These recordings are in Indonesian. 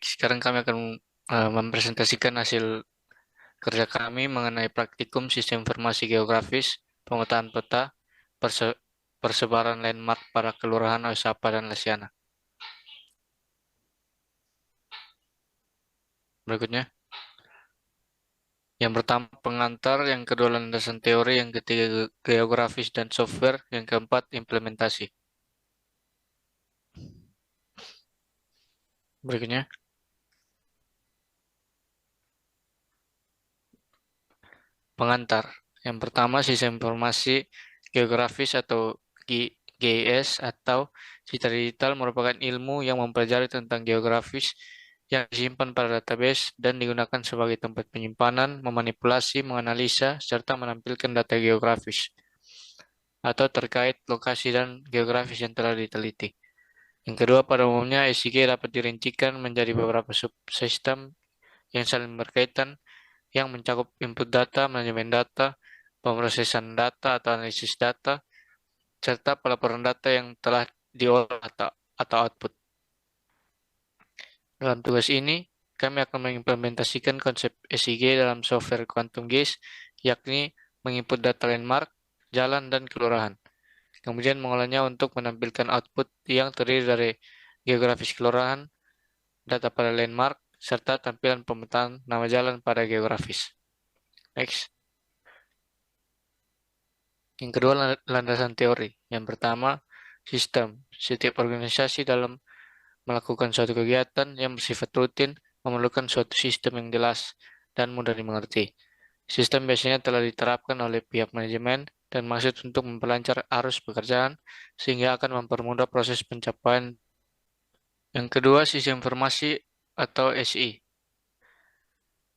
Sekarang kami akan mempresentasikan hasil kerja kami mengenai praktikum sistem informasi geografis, pemetaan peta, persebaran landmark para kelurahan Oisapa dan Lesiana. Berikutnya, yang pertama pengantar, yang kedua landasan teori, yang ketiga geografis dan software, yang keempat implementasi. Berikutnya, pengantar. Yang pertama, sistem informasi geografis atau GIS atau Citra Digital merupakan ilmu yang mempelajari tentang geografis yang disimpan pada database dan digunakan sebagai tempat penyimpanan, memanipulasi, menganalisa, serta menampilkan data geografis atau terkait lokasi dan geografis yang telah diteliti. Yang kedua, pada umumnya SIG dapat dirincikan menjadi beberapa subsistem yang saling berkaitan yang mencakup input data, manajemen data, pemrosesan data atau analisis data, serta pelaporan data yang telah diolah atau output. Dalam tugas ini, kami akan mengimplementasikan konsep SIG dalam software Quantum GIS, yakni menginput data landmark, jalan, dan kelurahan. Kemudian mengolahnya untuk menampilkan output yang terdiri dari geografis kelurahan, data pada landmark, serta tampilan pemetaan nama jalan pada geografis. Next. Yang kedua, landasan teori. Yang pertama, sistem. Setiap organisasi dalam melakukan suatu kegiatan yang bersifat rutin memerlukan suatu sistem yang jelas dan mudah dimengerti. Sistem biasanya telah diterapkan oleh pihak manajemen dan maksud untuk memperlancar arus pekerjaan sehingga akan mempermudah proses pencapaian. Yang kedua, sistem informasi atau SI.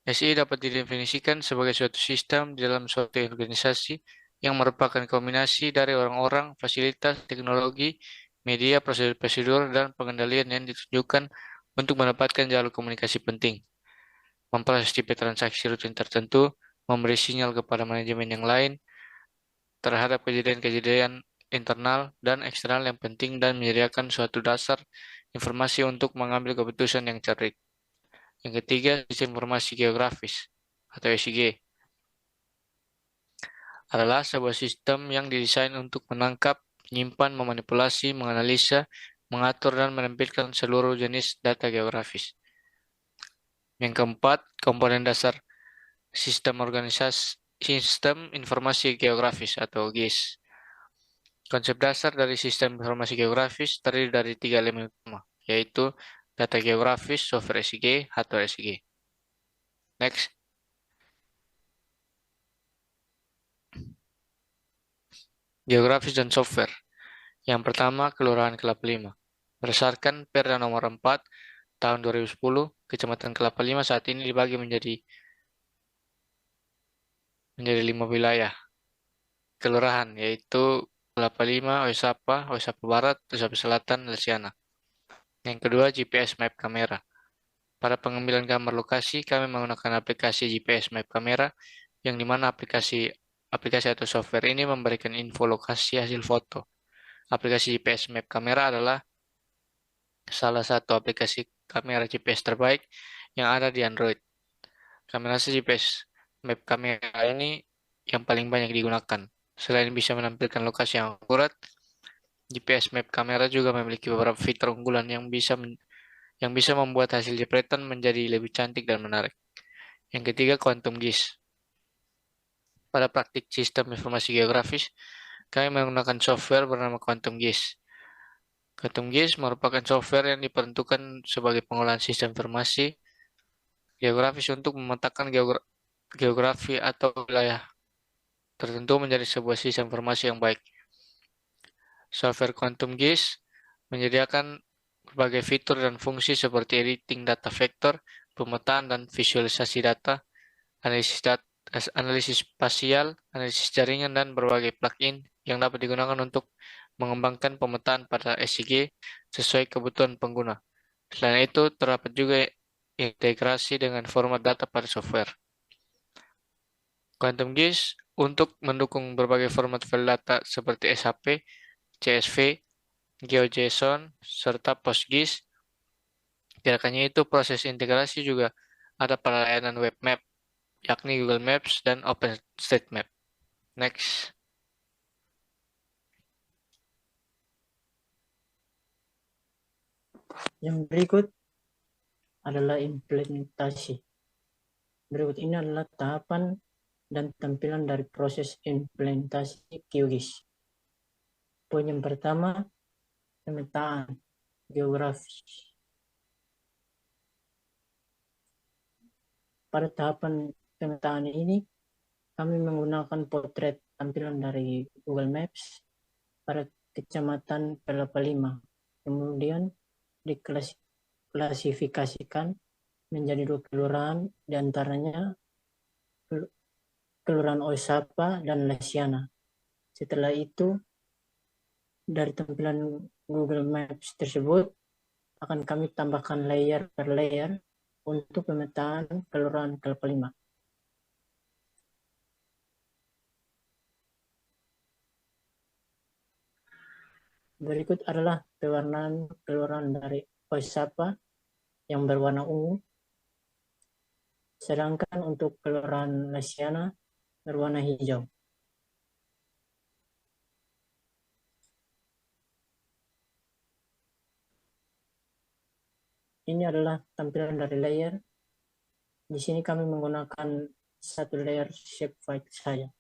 SI dapat didefinisikan sebagai suatu sistem di dalam suatu organisasi yang merupakan kombinasi dari orang-orang, fasilitas, teknologi, media, prosedur-prosedur, dan pengendalian yang ditunjukkan untuk mendapatkan jalur komunikasi penting, memproses tipe transaksi rutin tertentu, memberi sinyal kepada manajemen yang lain terhadap kejadian-kejadian internal dan eksternal yang penting dan menyediakan suatu dasar informasi untuk mengambil keputusan yang cerdik. Yang ketiga, sistem informasi geografis atau SIG adalah sebuah sistem yang didesain untuk menangkap, menyimpan, memanipulasi, menganalisa, mengatur, dan menampilkan seluruh jenis data geografis. Yang keempat, komponen dasar sistem informasi geografis atau GIS. Konsep dasar dari sistem informasi geografis terdiri dari 3 elemen utama, yaitu data geografis, software SIG, hardware SIG. Next. Geografis dan software. Yang pertama, Kelurahan Kelapa Lima. Berdasarkan Perda Nomor 4 Tahun 2010, Kecamatan Kelapa Lima saat ini dibagi menjadi 5 wilayah kelurahan, yaitu Kelapa Lima, Oisapa, Oisapa Barat, Oisapa Selatan, Lesiana. Yang kedua, GPS Map Kamera. Pada pengambilan gambar lokasi, kami menggunakan aplikasi GPS Map Kamera, yang dimana aplikasi atau software ini memberikan info lokasi hasil foto. Aplikasi GPS Map Kamera adalah salah satu aplikasi kamera GPS terbaik yang ada di Android. Kamera GPS Map Kamera ini yang paling banyak digunakan. Selain bisa menampilkan lokasi yang akurat, GPS Map Kamera juga memiliki beberapa fitur unggulan yang bisa membuat hasil jepretan menjadi lebih cantik dan menarik. Yang ketiga, Quantum GIS. Pada praktik sistem informasi geografis, kami menggunakan software bernama Quantum GIS. Quantum GIS merupakan software yang diperuntukkan sebagai pengolahan sistem informasi geografis untuk memetakan geografi atau wilayah tertentu menjadi sebuah sistem informasi yang baik. Software Quantum GIS menyediakan berbagai fitur dan fungsi seperti editing data vektor, pemetaan dan visualisasi data, analisis spasial, analisis jaringan, dan berbagai plugin yang dapat digunakan untuk mengembangkan pemetaan pada SIG sesuai kebutuhan pengguna. Selain itu, terdapat juga integrasi dengan format data pada software. Quantum GIS untuk mendukung berbagai format file data seperti SHP, CSV, GeoJSON, serta PostGIS Gerakannya itu proses integrasi juga ada pada layanan web map, yakni Google Maps dan OpenStreetMap. Next. Yang berikut adalah implementasi. Berikut ini adalah tahapan dan tampilan dari proses implementasi QGIS. Poin yang pertama, pemetaan geografis. Pada tahapan pemetaan ini, kami menggunakan potret tampilan dari Google Maps pada kecamatan P85. Kemudian diklasifikasikan menjadi 2 kelurahan, diantaranya Kelurahan Oisapa dan Lesiana. Setelah itu, dari tampilan Google Maps tersebut, akan kami tambahkan layer per layer untuk pemetaan Kelurahan Kelapa Lima. Berikut adalah pewarnaan kelurahan dari Oisapa yang berwarna ungu, sedangkan untuk Kelurahan Lesiana berwarna hijau. Ini adalah tampilan dari layer. Di sini kami menggunakan satu layer shapefile saja.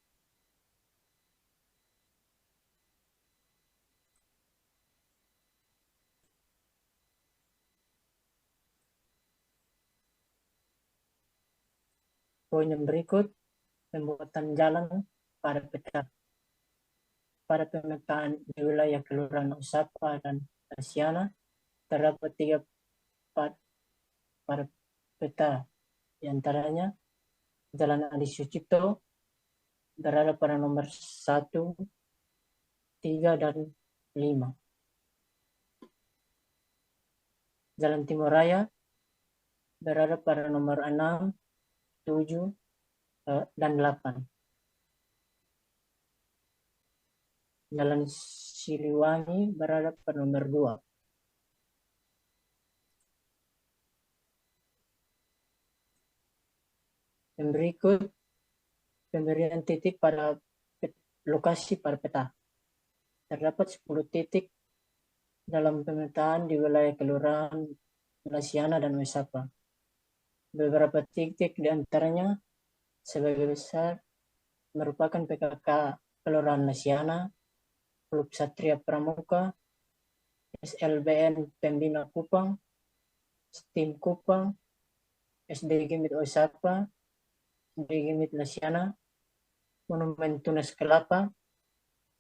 Poin yang berikut, pembuatan jalan pada peta. Pada pemetaan di wilayah Kelurahan Oisapa dan Lesiana, terdapat 3 pada peta, di antaranya Jalan Adi Sucipto berada pada nomor 1, 3, dan 5. Jalan Timur Raya berada pada nomor 6, 7, dan 8. Jalan Siliwangi berada pada nomor 2. Yang berikut, pemberian titik pada lokasi pada peta. Terdapat 10 titik dalam pemetaan di wilayah Kelurahan Lesiana dan Oisapa. Beberapa titik di antaranya sebagai besar merupakan PKK Kelurahan Lesiana, Klub Satria Pramuka, SLBN Pembina Kupang, STIM Kupang, SD Gimit Oisapa, SD Gimit Lesiana, Monumen Tunas Kelapa,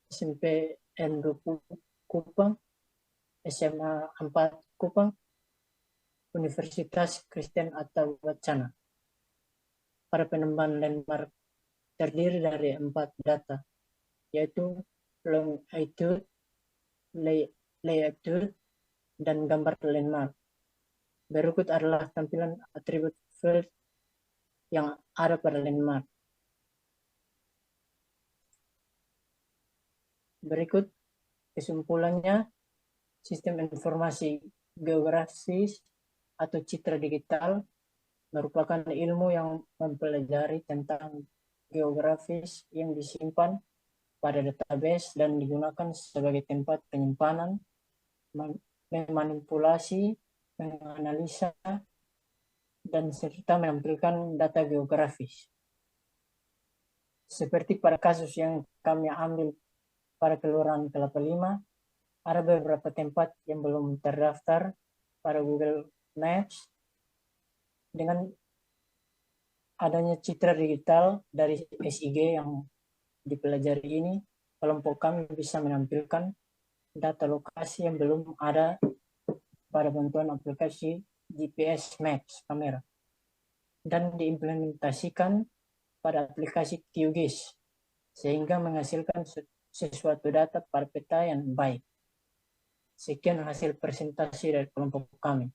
SMP N2 Kupang, SMA 4 Kupang, Universitas Kristen atau Wacana. Para penambahan landmark terdiri dari 4 data, yaitu longitude, latitude, dan gambar landmark. Berikut adalah tampilan atribut field yang ada pada landmark. Berikut kesimpulannya, sistem informasi geografis atau citra digital merupakan ilmu yang mempelajari tentang geografis yang disimpan pada database dan digunakan sebagai tempat penyimpanan, memanipulasi, menganalisa, dan serta menampilkan data geografis. Seperti pada kasus yang kami ambil pada Kelurahan Kelapa Lima, ada beberapa tempat yang belum terdaftar pada Google Maps. Dengan adanya citra digital dari SIG yang dipelajari ini, kelompok kami bisa menampilkan data lokasi yang belum ada pada bantuan aplikasi GPS Maps kamera dan diimplementasikan pada aplikasi QGIS sehingga menghasilkan sesuatu data pada peta yang baik. Sekian hasil presentasi dari kelompok kami.